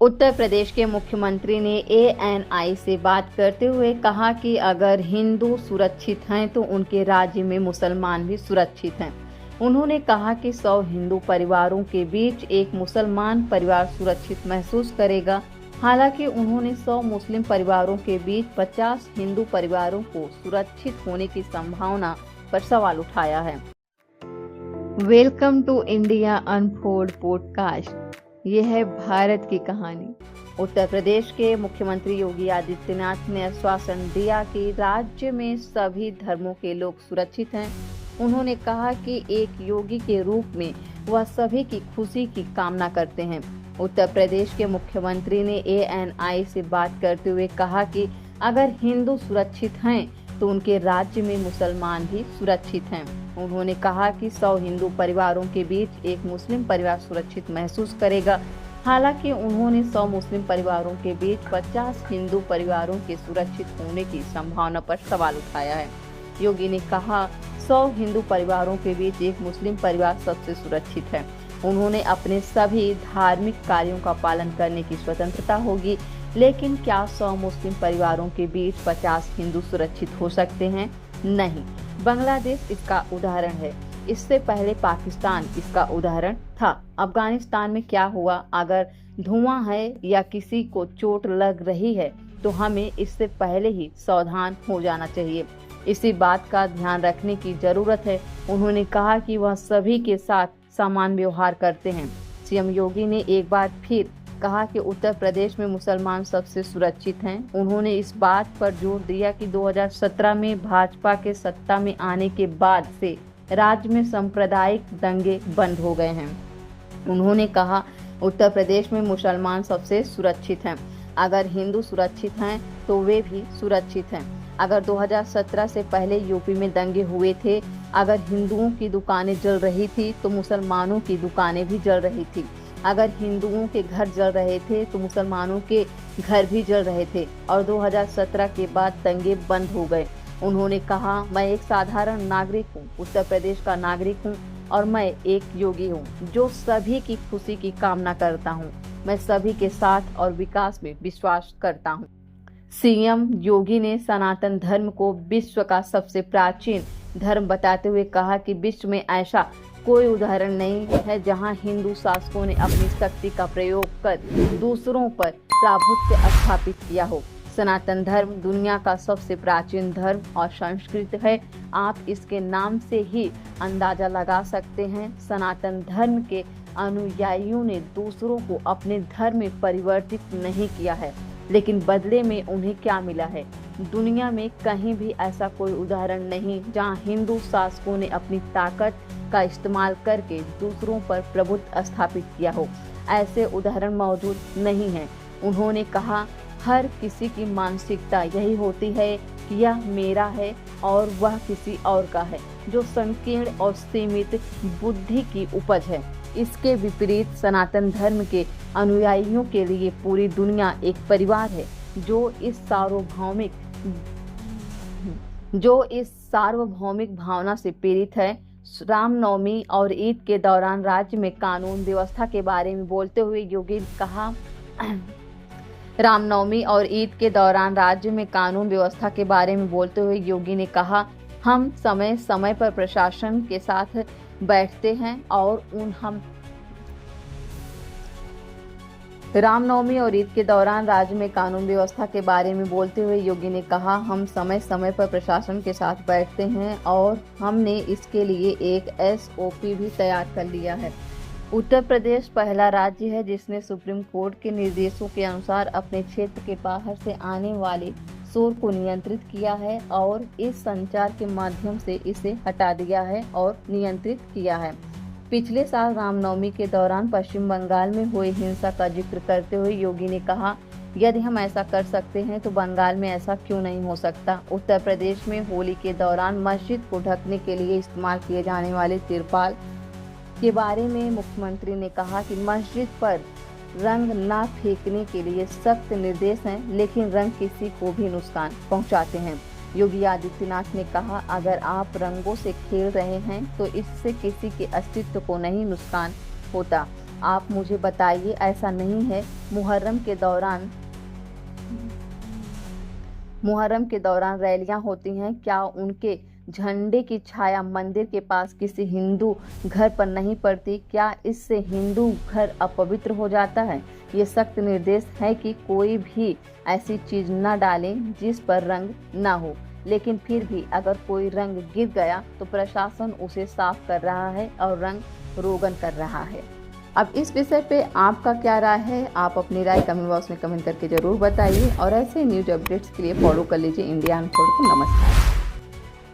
उत्तर प्रदेश के मुख्यमंत्री ने एएनआई से बात करते हुए कहा कि अगर हिंदू सुरक्षित हैं तो उनके राज्य में मुसलमान भी सुरक्षित हैं। उन्होंने कहा कि 100 हिंदू परिवारों के बीच एक मुसलमान परिवार सुरक्षित महसूस करेगा। हालांकि उन्होंने 100 मुस्लिम परिवारों के बीच 50 हिंदू परिवारों को सुरक्षित होने की संभावना पर सवाल उठाया है। Welcome to India unfold podcast. ये है भारत की कहानी। उत्तर प्रदेश के मुख्यमंत्री योगी आदित्यनाथ ने आश्वासन दिया कि राज्य में सभी धर्मों के लोग सुरक्षित हैं। उन्होंने कहा कि एक योगी के रूप में वह सभी की खुशी की कामना करते हैं। उत्तर प्रदेश के मुख्यमंत्री ने एएनआई से बात करते हुए कहा कि अगर हिंदू सुरक्षित हैं तो उनके राज्य में मुसलमान भी सुरक्षित हैं। उन्होंने कहा कि 100 हिंदू परिवारों के बीच एक मुस्लिम परिवार सुरक्षित महसूस करेगा। हालांकि उन्होंने 100 मुस्लिम परिवारों के बीच 50 हिंदू परिवारों के सुरक्षित होने की संभावना पर सवाल उठाया है। योगी ने कहा 100 हिंदू परिवारों के बीच एक मुस्लिम परिवार सबसे सुरक्षित है। उन्होंने अपने सभी धार्मिक कार्यों का पालन करने की स्वतंत्रता होगी, लेकिन क्या 100 मुस्लिम परिवारों के बीच 50 हिंदू सुरक्षित हो सकते हैं? नहीं। बांग्लादेश इसका उदाहरण है। इससे पहले पाकिस्तान इसका उदाहरण था। अफगानिस्तान में क्या हुआ? अगर धुआं है या किसी को चोट लग रही है तो हमें इससे पहले ही सावधान हो जाना चाहिए। इसी बात का ध्यान रखने की जरूरत है। उन्होंने कहा कि वह सभी के साथ समान व्यवहार करते हैं। सीएम योगी ने एक बार फिर कहा कि उत्तर प्रदेश में मुसलमान सबसे सुरक्षित हैं। उन्होंने इस बात पर जोर दिया कि 2017 में भाजपा के सत्ता में आने के बाद से राज्य में सांप्रदायिक दंगे बंद हो गए हैं। उन्होंने कहा उत्तर प्रदेश में मुसलमान सबसे सुरक्षित हैं। अगर हिंदू सुरक्षित हैं तो वे भी सुरक्षित हैं। अगर 2017 से पहले यूपी में दंगे हुए थे, अगर हिंदुओं की दुकानें जल रही थी तो मुसलमानों की दुकानें भी जल रही थी। अगर हिंदुओं के घर जल रहे थे तो मुसलमानों के घर भी जल रहे थे और 2017 के बाद दंगे बंद हो गए। उन्होंने कहा मैं एक साधारण नागरिक हूँ, उत्तर प्रदेश का नागरिक हूँ और मैं एक योगी हूँ जो सभी की खुशी की कामना करता हूँ। मैं सभी के साथ और विकास में विश्वास करता हूँ। सीएम योगी ने सनातन धर्म को विश्व का सबसे प्राचीन धर्म बताते हुए कहा कि विश्व में ऐसा कोई उदाहरण नहीं है जहां हिंदू शासकों ने अपनी शक्ति का प्रयोग कर दूसरों पर प्रभुत्व स्थापित किया हो। सनातन धर्म दुनिया का सबसे प्राचीन धर्म और संस्कृति है। आप इसके नाम से ही अंदाजा लगा सकते हैं। सनातन धर्म के अनुयायियों ने दूसरों को अपने धर्म में परिवर्तित नहीं किया है, लेकिन बदले में उन्हें क्या मिला है? दुनिया में कहीं भी ऐसा कोई उदाहरण नहीं जहां हिंदू शासकों ने अपनी ताकत का इस्तेमाल करके दूसरों पर प्रभुत्व स्थापित किया हो। ऐसे उदाहरण मौजूद नहीं है। उन्होंने कहा हर किसी की मानसिकता यही होती है कि यह मेरा है और वह किसी और का है, जो संकीर्ण और सीमित बुद्धि की उपज है। इसके विपरीत सनातन धर्म के अनुयायियों के लिए पूरी दुनिया एक परिवार है जो इस सार्वभौमिक भावना से प्रेरित है। रामनवमी और ईद के दौरान राज्य में कानून व्यवस्था के बारे में बोलते हुए योगी ने कहा हम समय समय पर प्रशासन के साथ बैठते हैं और रामनवमी और ईद के दौरान राज्य में कानून व्यवस्था के बारे में बोलते हुए योगी ने कहा हम समय समय पर प्रशासन के साथ बैठते हैं और हमने इसके लिए एक एसओपी भी तैयार कर लिया है। उत्तर प्रदेश पहला राज्य है जिसने सुप्रीम कोर्ट के निर्देशों के अनुसार अपने क्षेत्र के बाहर से आने वाले शोर को नियंत्रित किया है और इस संचार के माध्यम से इसे हटा दिया है और नियंत्रित किया है। पिछले साल रामनवमी के दौरान पश्चिम बंगाल में हुई हिंसा का जिक्र करते हुए योगी ने कहा यदि हम ऐसा कर सकते हैं तो बंगाल में ऐसा क्यों नहीं हो सकता। उत्तर प्रदेश में होली के दौरान मस्जिद को ढकने के लिए इस्तेमाल किए जाने वाले तिरपाल के बारे में मुख्यमंत्री ने कहा कि मस्जिद पर रंग न फेंकने के लिए सख्त निर्देश हैं, लेकिन रंग किसी को भी नुकसान पहुंचाते हैं। योगी आदित्यनाथ ने कहा अगर आप रंगों से खेल रहे हैं तो इससे किसी के अस्तित्व को नहीं नुकसान होता। आप मुझे बताइए, ऐसा नहीं है। मुहर्रम के दौरान रैलियां होती हैं, क्या उनके झंडे की छाया मंदिर के पास किसी हिंदू घर पर नहीं पड़ती? क्या इससे हिंदू घर अपवित्र हो जाता है? ये सख्त निर्देश है कि कोई भी ऐसी चीज न डालें जिस पर रंग न हो। लेकिन फिर भी अगर कोई रंग गिर गया तो प्रशासन उसे साफ कर रहा है और रंग रोगन कर रहा है। अब इस विषय पे आपका क्या राय है? आप अपनी राय कमेंट बॉक्स में कमेंट करके जरूर बताइए और ऐसे न्यूज अपडेट्स के लिए फॉलो कर लीजिए इंडिया अनफोल्ड को। नमस्कार।